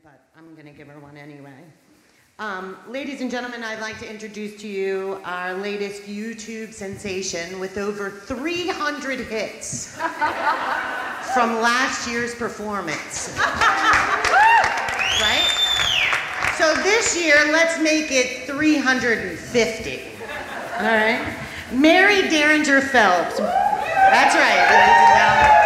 but I'm going to give her one anyway. Ladies and gentlemen, I'd like to introduce to you our latest YouTube sensation with over 300 hits from last year's performance. Right? So this year, let's make it 350. All right? Mary Derringer Phelps. That's right, ladies and gentlemen.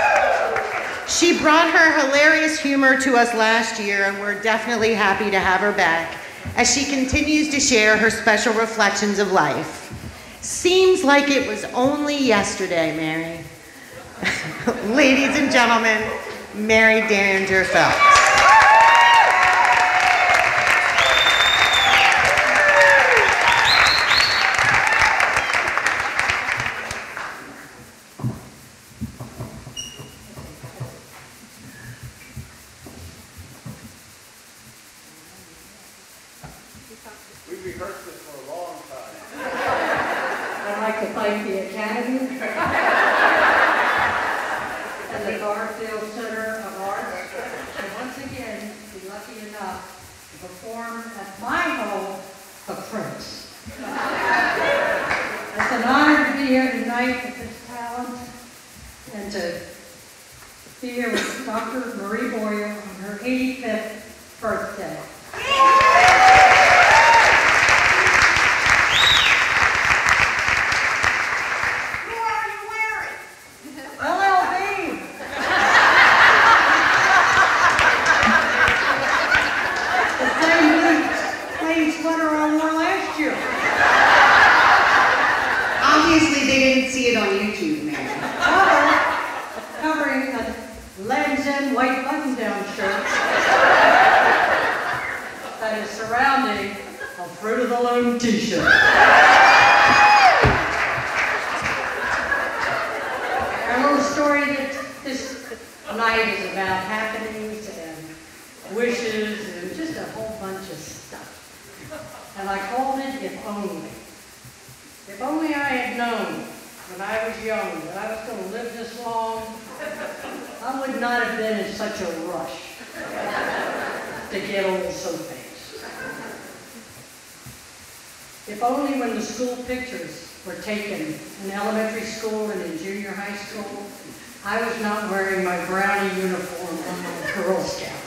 She brought her hilarious humor to us last year, and we're definitely happy to have her back as she continues to share her special reflections of life. Seems like it was only yesterday, Mary. Ladies and gentlemen, Mary Derringer Phelps. We've rehearsed this for a long time. I'd like to thank the Academy and the Garfield Center of Arts, and once again, be lucky enough to perform at my home, The Prince. It's an honor to be here tonight with this talent and to be here with Dr. Marie Boyer on her 85th birthday. Obviously, they didn't see it on YouTube, man. Covering a Legs In white button-down shirt that is surrounding a Fruit of the Loom t-shirt. Our little story that this night is about happenings and wishes and just a whole bunch of stuff. And I called it If Only. If only I had known when I was young that I was going to live this long, I would not have been in such a rush to get old so fast. If only when the school pictures were taken in elementary school and in junior high school, I was not wearing my brownie uniform on my Girl Scout.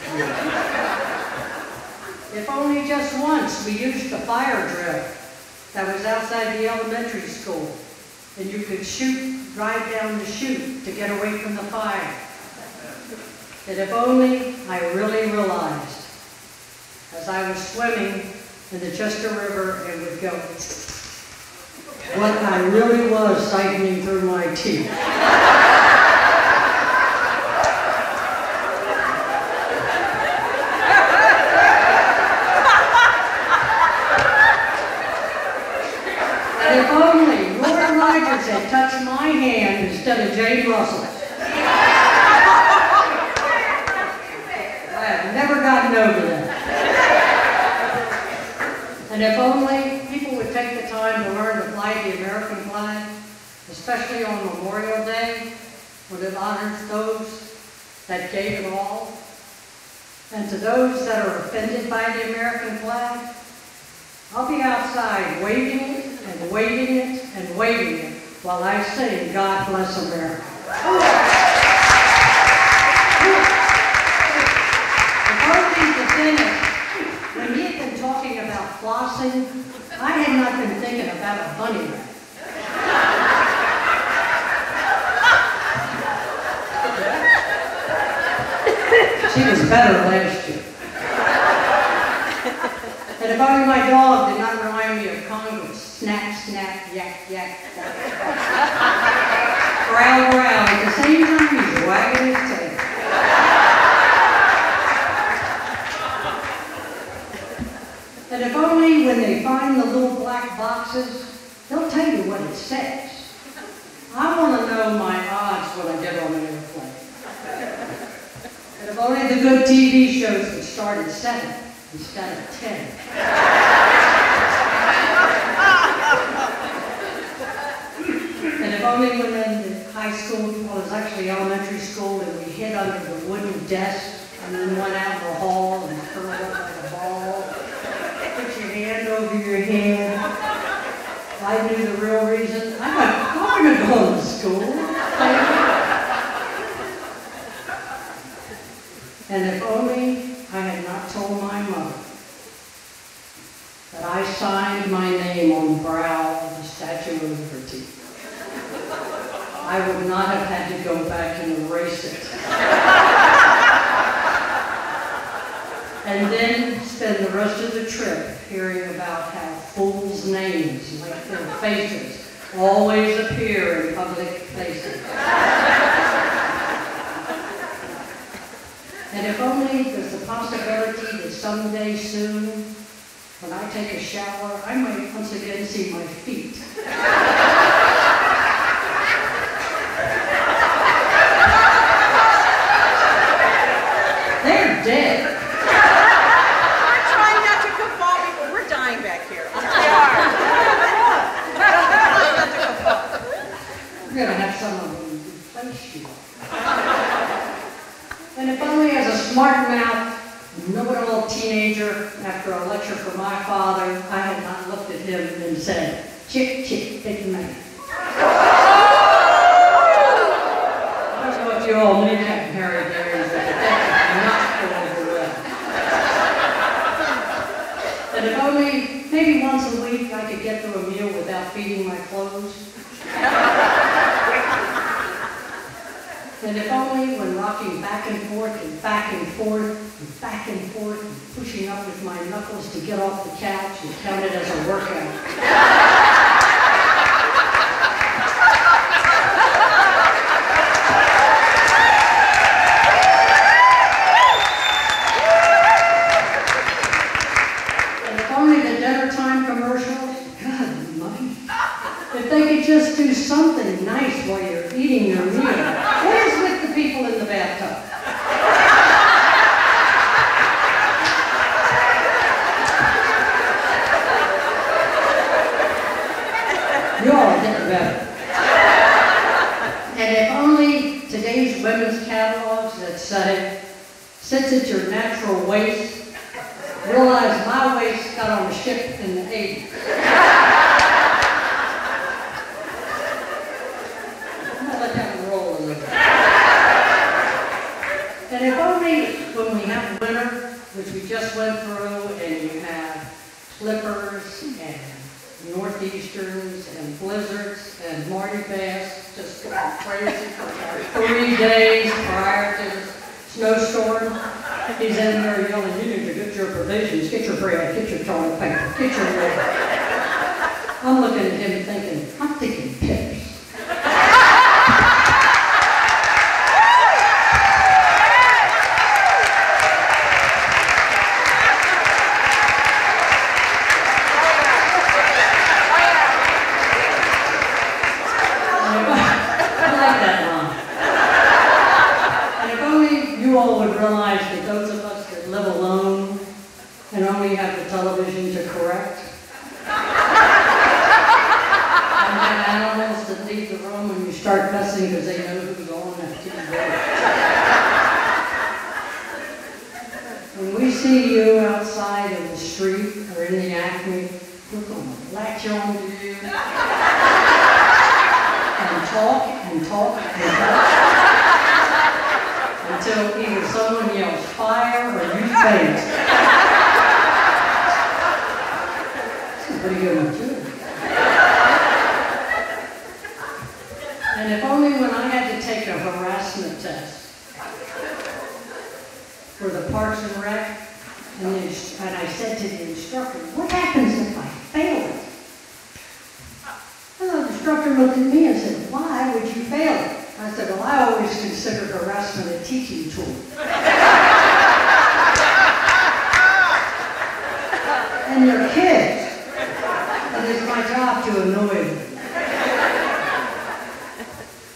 If only just once we used the fire drill that was outside the elementary school, and you could drive down the chute to get away from the fire. That if only I really realized, as I was swimming in the Chester River and would go, what I really was siphoning through my teeth. If only Roy Rogers had touched my hand instead of Jane Russell. I have never gotten over that. And if only people would take the time to learn to fly the American flag, especially on Memorial Day, when it honors those that gave it all. And to those that are offended by the American flag, I'll be outside waving it and waving it and waving it while I sing God Bless America. Before the finish, when he had been talking about flossing, I had not been thinking about a bunny rabbit. She was better last year. And if only my dog did not remind me of Congress. Snap, snap, yak, yak, yak. Growl, growl. At the same time, he's wagging his tail. And if only when they find the little black boxes, they'll tell you what it says. I want to know my odds when I get on an airplane. And if only the good TV shows would start at 7 instead of 10. And if only when in high school, well, it was actually elementary school, and we hid under the wooden desk and then went out in the hall and only I had not told my mother that I signed my name on the brow of the Statue of Liberty, I would not have had to go back and erase it. And then spend the rest of the trip hearing about how fools' names, like their faces, always appear in public places. And if only there's the possibility that someday soon, when I take a shower, I might once again see my feet. They're dead. We're trying not to guffaw people. We're dying back here. We are. We're going to have some of them replace you. And if only as a smart mouth, know-it-all teenager, after a lecture from my father, I had not looked at him and said, "Chick, chick, big man." I don't know if you all knew that, Harry Darius, but that did not go over well. And if only, maybe once a week, I could get through a meal without feeding my clothes. And if only when rocking back and forth and back and forth and back and forth and pushing up with my knuckles to get off the couch and count it as a workout. And if only the dinner time commercials, God almighty, if they could just do something nice while you're eating your meal. What is with the people in the bathtub? You all are getting better. And if only today's women's catalogs that say, "Since it's your natural waist, realize my waist got on a ship in the 80s. I'm gonna let that roll a little bit. And if only when we have winter, which we just went through, and you have clippers and northeasterns and blizzards and Marty Bass just going crazy for about 3 days prior to the snowstorm. He's in there yelling, "You need to get your provisions, get your bread, get your toilet paper, get your bread." I'm looking at him thinking, I'm thinking pips. You all would realize that those of us that live alone and only have the television to correct, and have animals that leave the room when you start messing because they know who's on that TV. When we see you outside in the street or in the Acme, we're going to latch on to you and talk and talk and talk. Until either someone yells fire or you faint. That's a pretty good one, too. And if only when I had to take a harassment test for the Parks and Rec, and I said to the instructor, "What happens if I fail it?" And the instructor looked at me and said, "Why would you fail it?" I said, "Well, I always considered harassment a teaching tool." And you're kids. And it's my job to annoy them.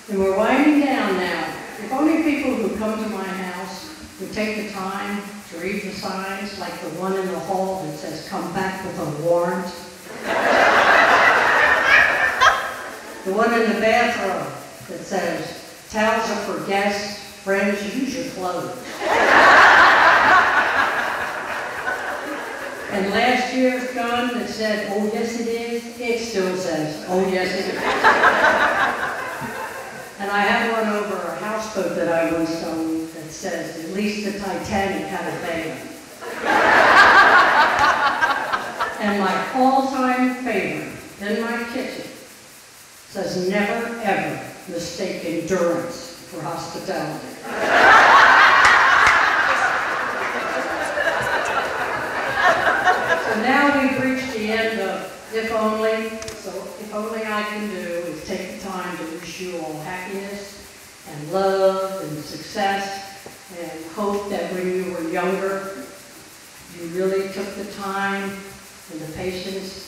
And we're winding down now. If only people who come to my house would take the time to read the signs, like the one in the hall that says, "Come back with a warrant." The one in the bathroom that says, "Towels are for guests, friends, use your clothes." And last year's gun that said, "Oh yes it is," it still says, "Oh yes it is." And I have one over a houseboat that I once owned that said, says, at least the Titanic had a band. And my all-time favorite in my kitchen says, never ever mistake endurance for hospitality. So now we've reached the end of If Only. So if only I can do is take the time to wish you all happiness and love and success, and hope that when you were younger, you really took the time and the patience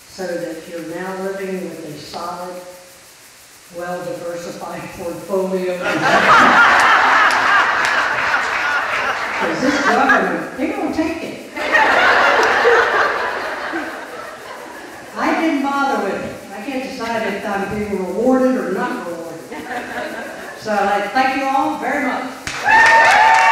so that you're now living with a solid, well-diversified portfolio. Because this government, they're going to take it. I didn't bother with it. I can't decide if I'm being rewarded or not rewarded. So I thank you all very much.